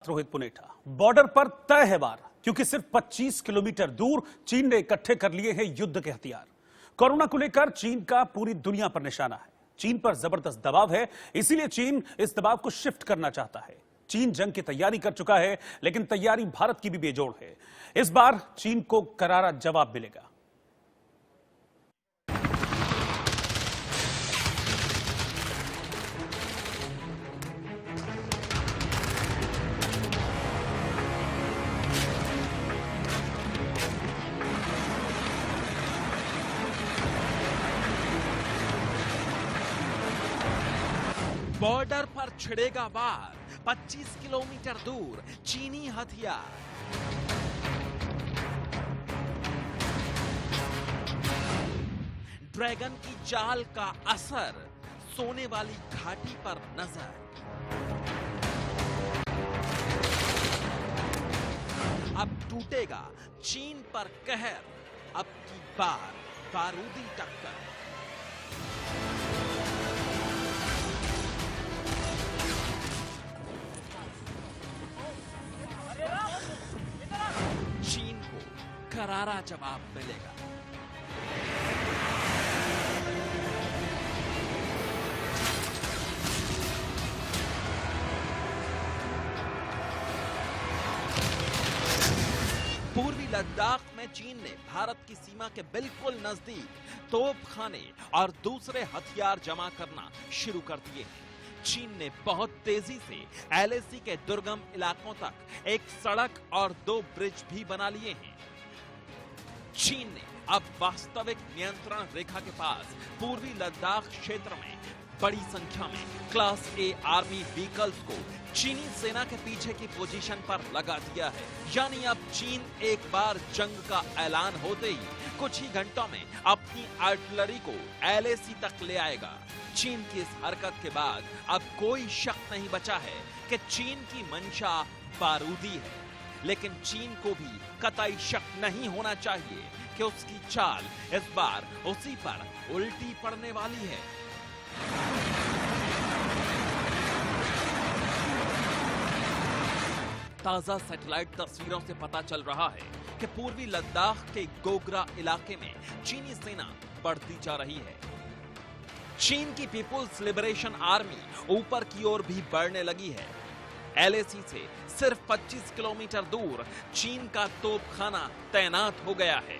Rohit Punetha border पर तय है वार, क्योंकि सिर्फ 25 किलोमीटर दूर चीन ने इकट्ठे कर लिए हैं युद्ध के हथियार। कोरोना को लेकर चीन का पूरी दुनिया पर निशाना है। चीन पर जबरदस्त दबाव है, इसीलिए चीन इस दबाव को शिफ्ट करना चाहता है। चीन जंग की तैयारी कर चुका है, लेकिन तैयारी भारत की भी बेजोड़ है। इस बार चीन को करारा जवाब मिलेगा। बॉर्डर पर छिड़ेगा वार, 25 किलोमीटर दूर चीनी हथियार। ड्रैगन की चाल का असर, सोने वाली घाटी पर नजर। अब टूटेगा चीन पर कहर, अब की बार बारूदी टक्कर। चीन को करारा जवाब मिलेगा। पूर्वी लद्दाख में चीन ने भारत की सीमा के बिल्कुल नजदीक तोपखाने और दूसरे हथियार जमा करना शुरू कर दिए हैं। चीन ने बहुत तेजी से एलएसी के दुर्गम इलाकों तक एक सड़क और 2 ब्रिज भी बना लिए हैं। चीन ने अब वास्तविक नियंत्रण रेखा के पास पूर्वी लद्दाख क्षेत्र में बड़ी संख्या में क्लास ए आर्मी व्हीकल्स को चीनी सेना के पीछे की पोजीशन पर लगा दिया है। यानी अब चीन एक बार जंग का ऐलान होते ही कुछ ही घंटों में अपनी आर्टिलरी को एलएसी तक ले आएगा। चीन की इस हरकत के बाद अब कोई शक नहीं बचा है कि चीन की मंशा बारूदी है, लेकिन चीन को भी कतई शक नहीं होना चाहिए कि उसकी चाल इस बार उसी पर उल्टी पड़ने वाली है। ताजा सैटेलाइट तस्वीरों से पता चल रहा है कि पूर्वी लद्दाख के गोगरा इलाके में चीनी सेना बढ़ती जा रही है। चीन की पीपुल्स लिबरेशन आर्मी ऊपर की ओर भी बढ़ने लगी है। एलएसी से सिर्फ 25 किलोमीटर दूर चीन का तोपखाना तैनात हो गया है।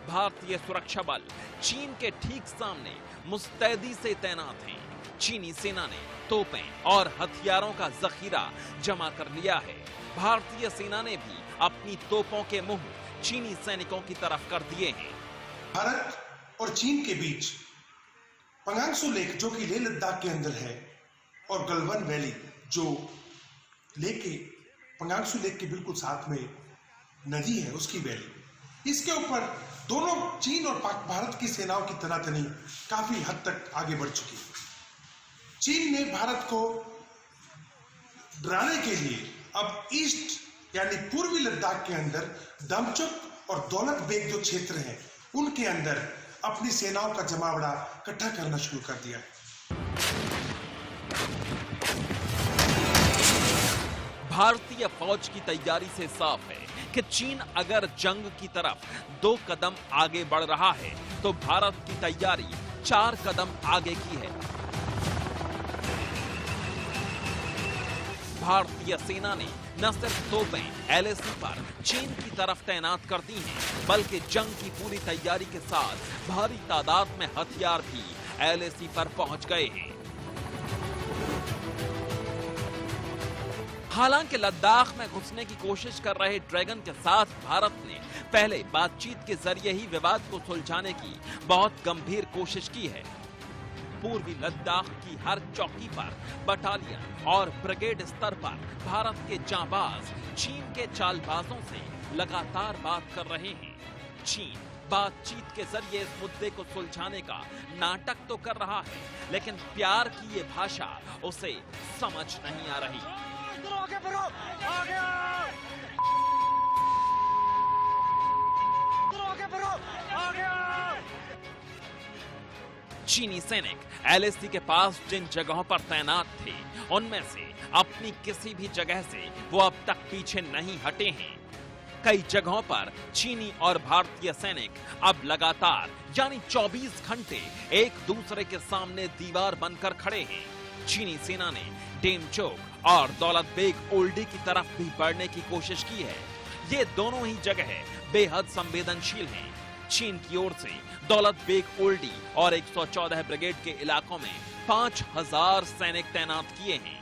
भारतीय सुरक्षा बल चीन के ठीक सामने मुस्तैदी से तैनात हैं। चीनी सेना ने तोपें और हथियारों का जखीरा जमा कर लिया है। भारतीय सेना ने भी अपनी तोपों के मुंह चीनी सैनिकों की तरफ कर दिए हैं। भारत और चीन के बीच पंगांगसू लेक, जो कि लेह लद्दाख के अंदर है, और गलवान वैली, जो लेक के पंगांगसू लेक के बिल्कुल साथ में नदी है, उसकी वैली, इसके ऊपर दोनों चीन और भारत की सेनाओं की तनातनी काफी हद तक आगे बढ़ चुकी है। चीन ने भारत को डराने के लिए अब ईस्ट यानी पूर्वी लद्दाख के अंदर दमचुक और दौलत बेग जो क्षेत्र हैं, उनके अंदर अपनी सेनाओं का जमावड़ा इकट्ठा करना शुरू कर दिया है। भारतीय फौज की तैयारी से साफ है कि चीन अगर जंग की तरफ 2 कदम आगे बढ़ रहा है, तो भारत की तैयारी 4 कदम आगे की है। भारतीय सेना ने न सिर्फ तोपें एलएसी पर चीन की तरफ तैनात कर दी हैं, बल्कि जंग की पूरी तैयारी के साथ भारी तादाद में हथियार भी एलएसी पर पहुंच गए हैं। हालांकि लद्दाख में घुसने की कोशिश कर रहे ड्रैगन के साथ भारत ने पहले बातचीत के जरिए ही विवाद को सुलझाने की बहुत गंभीर कोशिश की है। पूर्वी लद्दाख की हर चौकी पर बटालियन और ब्रिगेड स्तर पर भारत के जांबाज चीन के चालबाजों से लगातार बात कर रहे हैं। चीन बातचीत के जरिए इस मुद्दे को सुलझाने का नाटक तो कर रहा है, लेकिन प्यार की ये भाषा उसे समझ नहीं आ रही। चीनी सैनिक एलएसी के पास जिन जगहों पर तैनात थे, उनमें से अपनी किसी भी जगह से वो अब तक पीछे नहीं हटे हैं। कई जगहों पर चीनी और भारतीय सैनिक अब लगातार यानी 24 घंटे एक दूसरे के सामने दीवार बनकर खड़े हैं। चीनी सेना ने डेमचोक और दौलत बेग ओल्डी की तरफ भी बढ़ने की कोशिश की है। ये दोनों ही जगह बेहद संवेदनशील हैं। चीन की ओर से दौलत बेग ओल्डी और 114 ब्रिगेड के इलाकों में 5000 सैनिक तैनात किए हैं।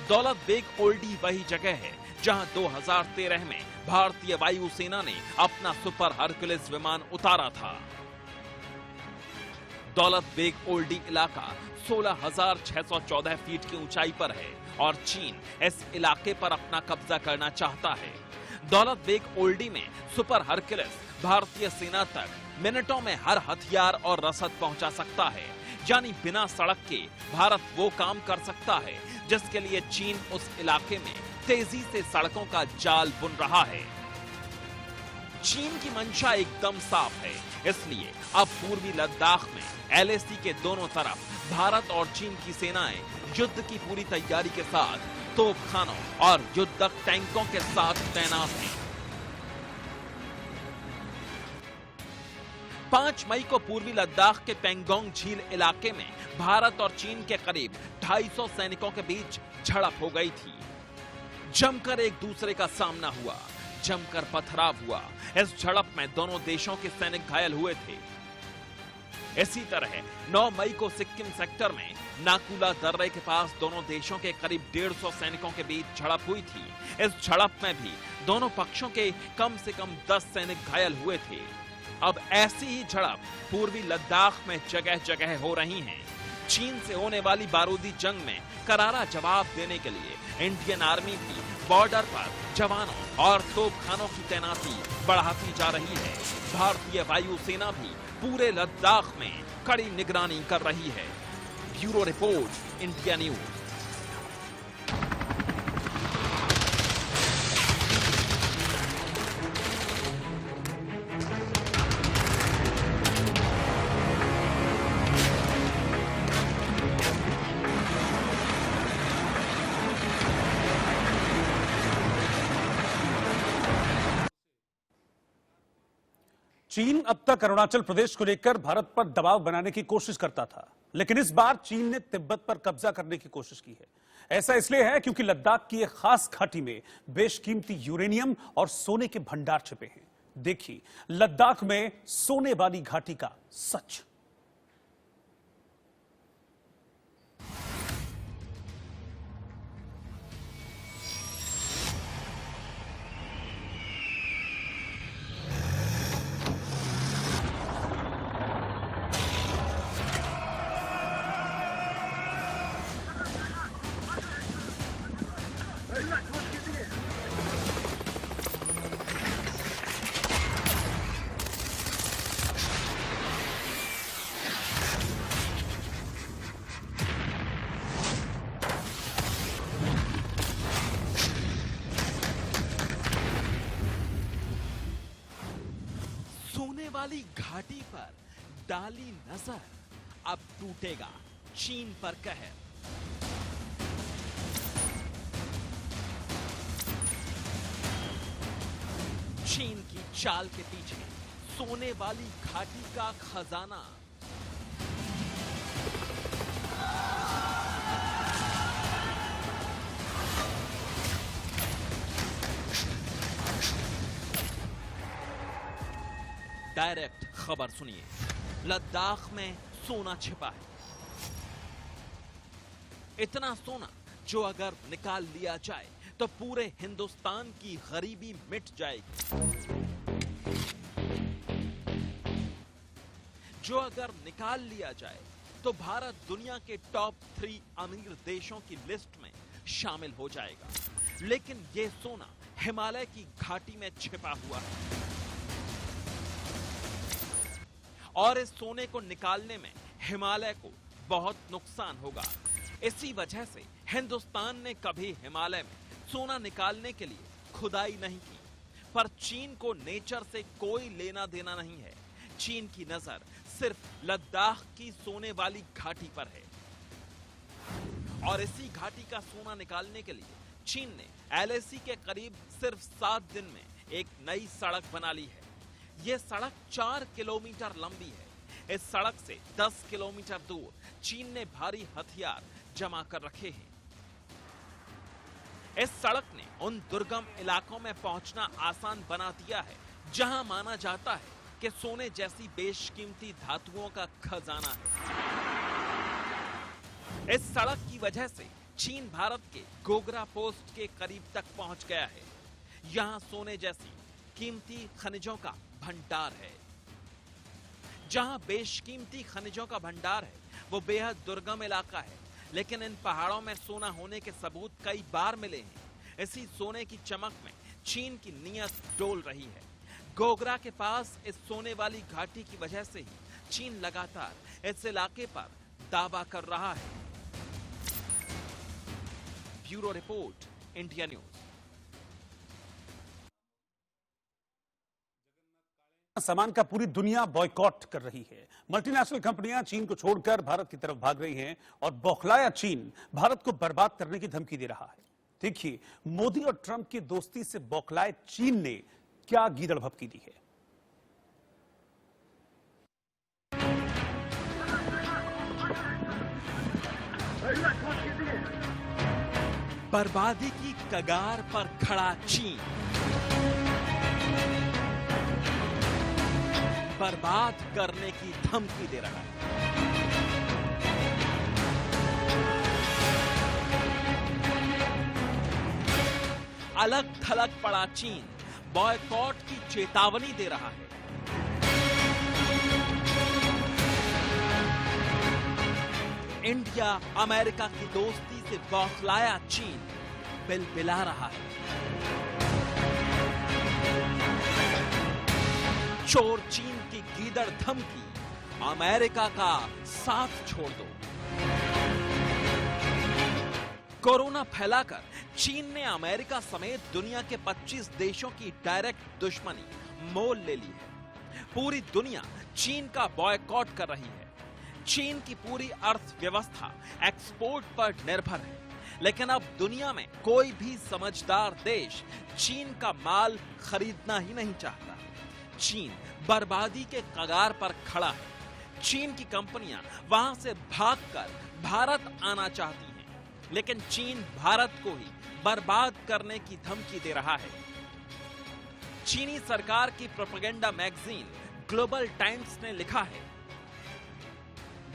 दौलत बेग ओल्डी वही जगह है जहां 2013 में भारतीय वायुसेना ने अपना सुपर हरकुलिस विमान उतारा था। दौलत बेग ओल्डी इलाका 16,614 फीट की ऊंचाई पर है और चीन इस इलाके पर अपना कब्जा करना चाहता है। दौलत बेग ओल्डी में सुपर हरकुलिस भारतीय सेना तक मिनटों में हर हथियार और रसद पहुंचा सकता है, यानी बिना सड़क के भारत वो काम कर सकता है जिसके लिए चीन उस इलाके में तेजी से सड़कों का जाल बुन रहा है। चीन की मंशा एकदम साफ है, इसलिए अब पूर्वी लद्दाख में एलएसी के दोनों तरफ भारत और चीन की सेनाएं युद्ध की पूरी तैयारी के साथ तोपखानों और युद्धक टैंकों के साथ तैनात हैं। 5 मई को पूर्वी लद्दाख के पेंगोंग झील इलाके में भारत और चीन के करीब 250 सैनिकों के बीच झड़प हो गई थी। जमकर एक दूसरे का सामना हुआ, जमकर पथराव हुआ। इस झड़प में दोनों देशों के सैनिक घायल हुए थे। इसी तरह 9 मई को सिक्किम सेक्टर में नाकुला दर्रे के पास दोनों देशों के करीब 150 सैनिकों के बीच झड़प हुई थी। इस झड़प में भी दोनों पक्षों के कम से कम 10 सैनिक घायल हुए थे। अब ऐसी ही झड़प पूर्वी लद्दाख में जगह जगह हो रही हैं। चीन से होने वाली बारूदी जंग में करारा जवाब देने के लिए इंडियन आर्मी भी बॉर्डर पर जवानों और तोपखानों की तैनाती बढ़ाती जा रही है। भारतीय वायुसेना भी पूरे लद्दाख में कड़ी निगरानी कर रही है। Bureau report, India news. चीन अब तक अरुणाचल प्रदेश को लेकर भारत पर दबाव बनाने की कोशिश करता था, लेकिन इस बार चीन ने तिब्बत पर कब्जा करने की कोशिश की है। ऐसा इसलिए है क्योंकि लद्दाख की एक खास घाटी में बेशकीमती यूरेनियम और सोने के भंडार छिपे हैं। देखिए लद्दाख में सोने वाली घाटी का सच। सोने वाली घाटी पर डाली नजर, अब टूटेगा चीन पर कहर। चीन की चाल के पीछे सोने वाली घाटी का खजाना। डायरेक्ट खबर सुनिए। लद्दाख में सोना छिपा है, इतना सोना जो अगर निकाल लिया जाए तो पूरे हिंदुस्तान की गरीबी मिट जाएगी। जो अगर निकाल लिया जाए तो भारत दुनिया के टॉप 3 अमीर देशों की लिस्ट में शामिल हो जाएगा। लेकिन यह सोना हिमालय की घाटी में छिपा हुआ है और इस सोने को निकालने में हिमालय को बहुत नुकसान होगा। इसी वजह से हिंदुस्तान ने कभी हिमालय में सोना निकालने के लिए खुदाई नहीं की। पर चीन को नेचर से कोई लेना देना नहीं है। चीन की नजर सिर्फ लद्दाख की सोने वाली घाटी पर है। और इसी घाटी का सोना निकालने के लिए चीन ने LAC के करीब सिर्फ 7 दिन में एक नई सड़क बना ली है। यह सड़क 4 किलोमीटर लंबी है। इस सड़क से 10 किलोमीटर दूर चीन ने भारी हथियार जमा कर रखे हैं। इस सड़क ने उन दुर्गम इलाकों में पहुंचना आसान बना दिया है जहां माना जाता है कि सोने जैसी बेशकीमती धातुओं का खजाना है। इस सड़क की वजह से चीन भारत के गोगरा पोस्ट के करीब तक पहुंच गया है। यहां सोने जैसी कीमती खनिजों का भंडार है। जहां बेशकीमती खनिजों का भंडार है, वो बेहद दुर्गम इलाका है, लेकिन इन पहाड़ों में सोना होने के सबूत कई बार मिले हैं। इसी सोने की चमक में चीन की नीयत डोल रही है। गोगरा के पास इस सोने वाली घाटी की वजह से ही चीन लगातार इस इलाके पर दावा कर रहा है। Bureau report, India news. सामान का पूरी दुनिया बॉयकॉट कर रही है। मल्टीनेशनल कंपनियां चीन को छोड़कर भारत की तरफ भाग रही हैं और बौखलाया चीन भारत को बर्बाद करने की धमकी दे रहा है। देखिए, मोदी और ट्रंप की दोस्ती से बौखलाए चीन ने क्या गीदड़ भभकी दी है। बर्बादी की कगार पर खड़ा चीन बर्बाद करने की धमकी दे रहा है। अलग थलग पड़ा चीन बॉयकॉट की चेतावनी दे रहा है। इंडिया अमेरिका की दोस्ती से बौखलाया चीन बिलबिला रहा है। चोर चीन की गीदड़ धमकी, अमेरिका का साथ छोड़ दो। कोरोना फैलाकर चीन ने अमेरिका समेत दुनिया के 25 देशों की डायरेक्ट दुश्मनी मोल ले ली है। पूरी दुनिया चीन का बॉयकॉट कर रही है। चीन की पूरी अर्थव्यवस्था एक्सपोर्ट पर निर्भर है, लेकिन अब दुनिया में कोई भी समझदार देश चीन का माल खरीदना ही नहीं चाहता। चीन बर्बादी के कगार पर खड़ा है। चीन की कंपनियां वहां से भागकर भारत आना चाहती हैं, लेकिन चीन भारत को ही बर्बाद करने की धमकी दे रहा है। चीनी सरकार की प्रोपेगेंडा मैगजीन ग्लोबल टाइम्स ने लिखा है,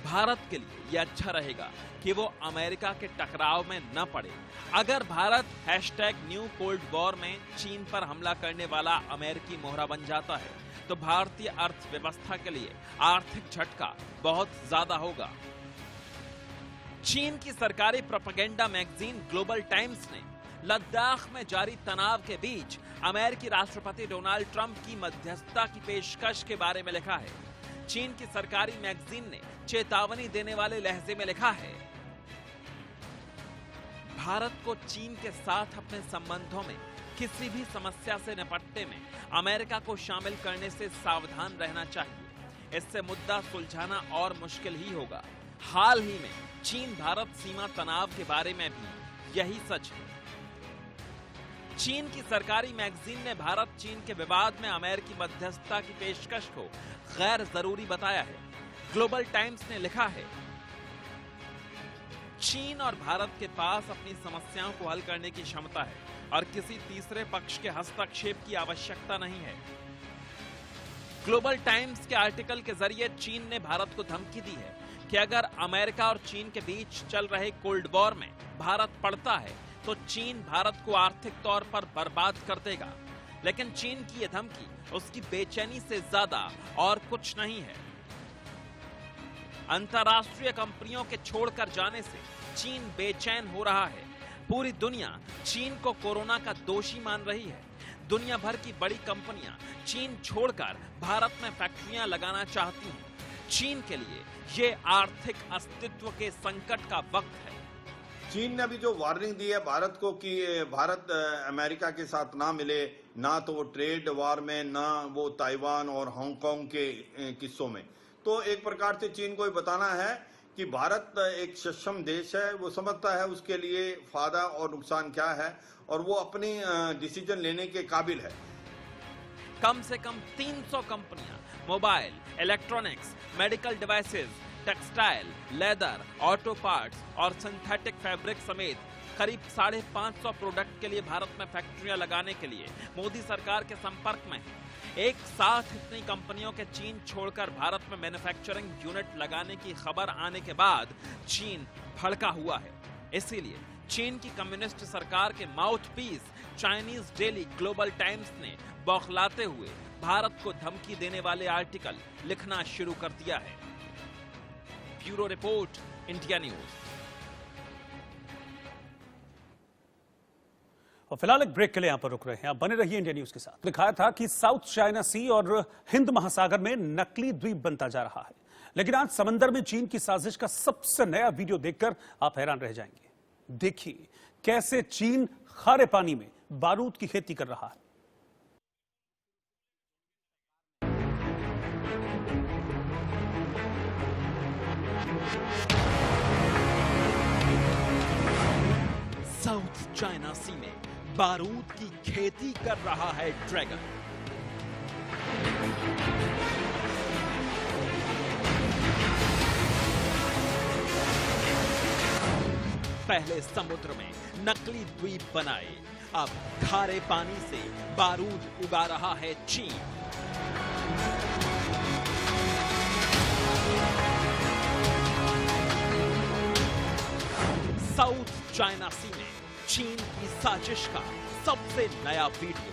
भारत के लिए यह अच्छा रहेगा कि वो अमेरिका के टकराव में न पड़े। अगर भारत #न्यू कोल्ड वॉर में चीन पर हमला करने वाला अमेरिकी मोहरा बन जाता है, तो भारतीय अर्थव्यवस्था के लिए आर्थिक झटका बहुत ज्यादा होगा। चीन की सरकारी प्रोपेगेंडा मैगजीन ग्लोबल टाइम्स ने लद्दाख में जारी तनाव के बीच अमेरिकी राष्ट्रपति डोनाल्ड ट्रंप की मध्यस्थता की पेशकश के बारे में लिखा है। चीन की सरकारी मैगजीन ने चेतावनी देने वाले लहजे में लिखा है, भारत को चीन के साथ अपने संबंधों में किसी भी समस्या से निपटने में अमेरिका को शामिल करने से सावधान रहना चाहिए। इससे मुद्दा सुलझाना और मुश्किल ही होगा। हाल ही में चीन भारत सीमा तनाव के बारे में भी यही सच है। चीन की सरकारी मैगजीन ने भारत चीन के विवाद में अमेरिकी मध्यस्थता की पेशकश को गैर जरूरी बताया है। ग्लोबल टाइम्स ने लिखा है, चीन और भारत के पास अपनी समस्याओं को हल करने की क्षमता है और किसी तीसरे पक्ष के हस्तक्षेप की आवश्यकता नहीं है। ग्लोबल टाइम्स के आर्टिकल के जरिए चीन ने भारत को धमकी दी है कि अगर अमेरिका और चीन के बीच चल रहे कोल्ड वॉर में भारत पड़ता है तो चीन भारत को आर्थिक तौर पर बर्बाद कर देगा। लेकिन चीन की यह धमकी उसकी बेचैनी से ज्यादा और कुछ नहीं है। अंतर्राष्ट्रीय कंपनियों के छोड़कर जाने से चीन बेचैन हो रहा है। पूरी दुनिया चीन को कोरोना का दोषी मान रही है। दुनिया भर की बड़ी कंपनियां चीन छोड़कर भारत में फैक्ट्रियां लगाना चाहती हैं। चीन के लिए ये आर्थिक अस्तित्व के संकट का वक्त है। चीन ने अभी जो वार्निंग दी है भारत को कि भारत अमेरिका के साथ ना मिले, ना तो वो ट्रेड वार में, ना वो ताइवान और हांगकांग के किस्सों में, तो एक प्रकार से चीन को ये बताना है कि भारत एक सक्षम देश है, वो समझता है उसके लिए फायदा और नुकसान क्या है और वो अपनी डिसीजन लेने के काबिल है। कम से कम 300 कंपनियां mobile, electronics, medical devices, textile, leather, auto parts और सिंथेटिक फैब्रिक समेत करीब 550 प्रोडक्ट के लिए भारत में फैक्ट्रियां लगाने के लिए मोदी सरकार के संपर्क में है। एक साथ इतनी कंपनियों के चीन छोड़कर भारत में मैन्युफैक्चरिंग यूनिट लगाने की खबर आने के बाद चीन भड़का हुआ है। इसीलिए चीन की कम्युनिस्ट सरकार के mouthpiece Chinese daily global times ने बौखलाते हुए भारत को धमकी देने वाले आर्टिकल लिखना शुरू कर दिया है। Bureau report, India news. और फिलहाल एक ब्रेक के लिए यहां पर रुक रहे हैं, आप बने रहिए इंडिया न्यूज के साथ। दिखाया था कि साउथ चाइना सी और हिंद महासागर में नकली द्वीप बनता जा रहा है, लेकिन आज समंदर में चीन की साजिश का सबसे नया वीडियो देखकर आप हैरान रह जाएंगे। देखिए कैसे चीन खारे पानी में बारूद की खेती कर रहा है। साउथ चाइना सी में बारूद की खेती कर रहा है ड्रैगन। पहले समुद्र में नकली द्वीप बनाए, अब खारे पानी से बारूद उगा रहा है चीन। साउथ चाइना सी में चीन की साजिश का सबसे नया वीडियो।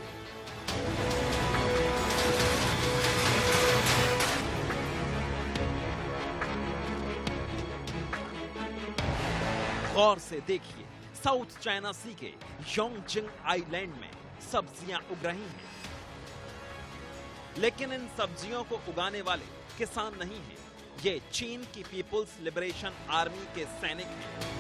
गौर से देखिए, साउथ चाइना सी के योंगजिंग आइलैंड में सब्जियां उग रही हैं, लेकिन इन सब्जियों को उगाने वाले किसान नहीं हैं, ये चीन की पीपुल्स लिबरेशन आर्मी के सैनिक हैं।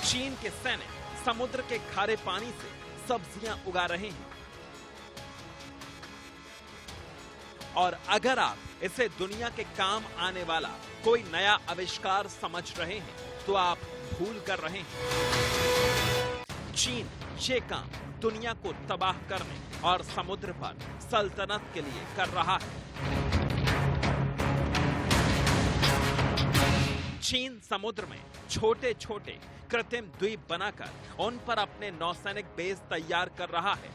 चीन के सैनिक समुद्र के खारे पानी से सब्जियां उगा रहे हैं, और अगर आप इसे दुनिया के काम आने वाला कोई नया आविष्कार समझ रहे हैं तो आप भूल कर रहे हैं। चीन ये काम दुनिया को तबाह करने और समुद्र पर सल्तनत के लिए कर रहा है। चीन समुद्र में छोटे छोटे कृत्रिम द्वीप बनाकर उन पर अपने नौसैनिक बेस तैयार कर रहा है।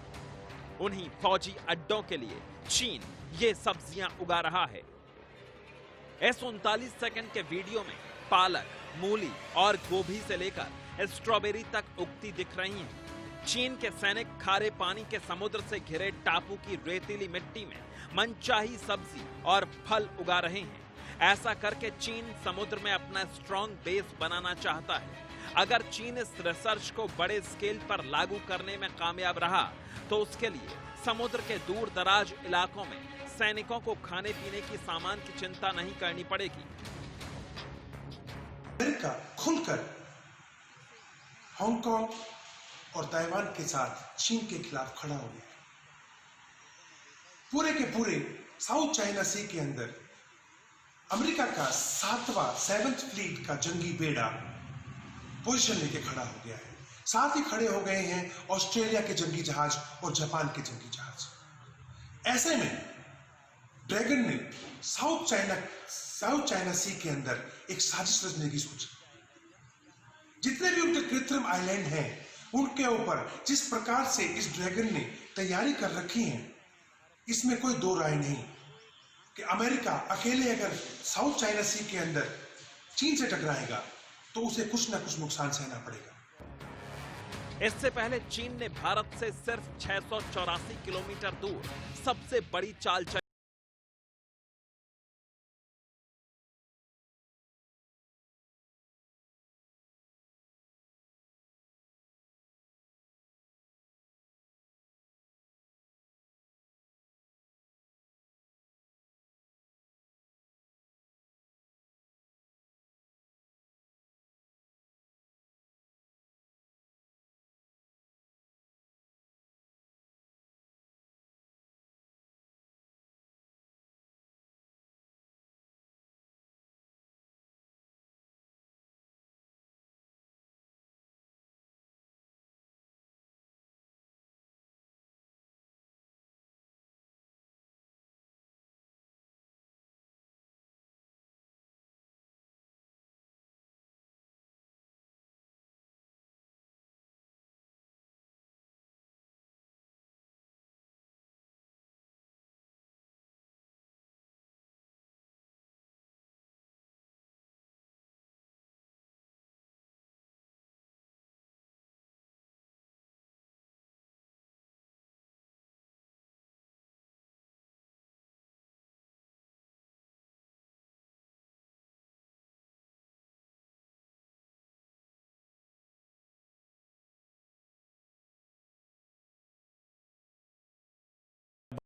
उन्हीं फौजी अड्डों के लिए चीन ये सब्जियां उगा रहा है। इस 39 सेकंड के वीडियो में पालक, मूली और गोभी से लेकर स्ट्रॉबेरी तक उगती दिख रही हैं। चीन के सैनिक खारे पानी के समुद्र से घिरे टापू की रेतीली मिट्टी में मनचाही सब्जी और फल उगा रहे हैं। ऐसा करके चीन समुद्र में अपना स्ट्रॉन्ग बेस बनाना चाहता है। अगर चीन इस रिसर्च को बड़े स्केल पर लागू करने में कामयाब रहा तो उसके लिए समुद्र के दूर दराज इलाकों में सैनिकों को खाने पीने की सामान की चिंता नहीं करनी पड़ेगी। अमेरिका खुलकर हांगकांग और ताइवान के साथ चीन के खिलाफ खड़ा हो गया। पूरे के पूरे साउथ चाइना सी के अंदर अमेरिका का 7th फ्लीट का जंगी बेड़ा पोजीशन लेके खड़ा हो गया है। साथ ही खड़े हो गए हैं ऑस्ट्रेलिया के जंगी जहाज और जापान के जंगी जहाज। ऐसे में ड्रैगन ने साउथ चाइना सी के अंदर एक साजिश रचने की सोची। जितने भी उनके कृत्रिम आइलैंड हैं, उनके ऊपर जिस प्रकार से इस ड्रैगन ने तैयारी कर रखी है, इसमें कोई दो राय नहीं कि अमेरिका अकेले अगर साउथ चाइना सी के अंदर चीन से टकराएगा तो उसे कुछ ना कुछ नुकसान सहना पड़ेगा। इससे पहले चीन ने भारत से सिर्फ 684 किलोमीटर दूर सबसे बड़ी चाल चली।